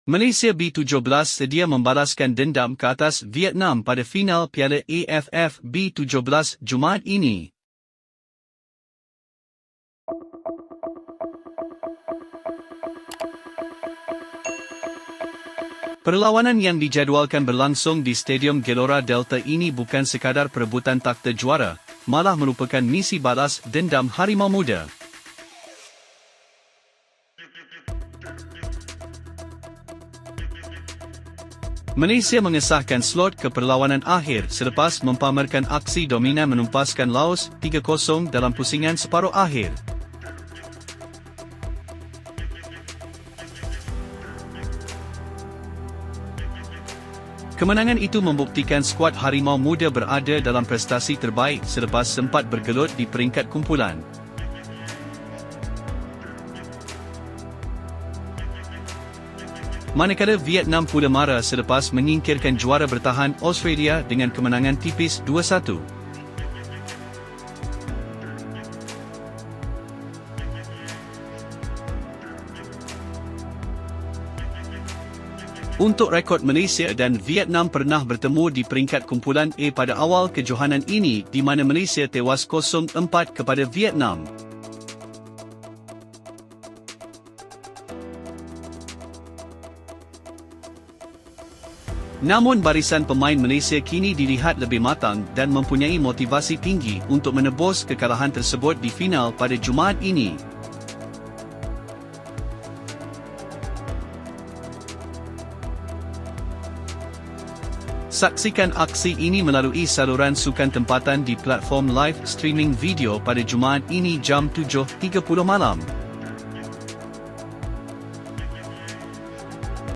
Malaysia B17 sedia membalaskan dendam ke atas Vietnam pada final Piala AFF B17 Jumaat ini. Perlawanan yang dijadualkan berlangsung di Stadium Gelora Delta ini bukan sekadar perebutan takhta juara, malah merupakan misi balas dendam Harimau Muda. Malaysia mengesahkan slot ke perlawanan akhir selepas mempamerkan aksi dominan menumpaskan Laos 3-0 dalam pusingan separuh akhir. Kemenangan itu membuktikan skuad Harimau Muda berada dalam prestasi terbaik selepas sempat bergelut di peringkat kumpulan. Manakala Vietnam pula marah selepas menyingkirkan juara bertahan Australia dengan kemenangan tipis 2-1. Untuk rekod, Malaysia dan Vietnam pernah bertemu di peringkat kumpulan A pada awal kejohanan ini di mana Malaysia tewas 0-4 kepada Vietnam. Namun barisan pemain Malaysia kini dilihat lebih matang dan mempunyai motivasi tinggi untuk menebus kekalahan tersebut di final pada Jumaat ini. Saksikan aksi ini melalui saluran sukan tempatan di platform live streaming video pada Jumaat ini jam 7.30 malam.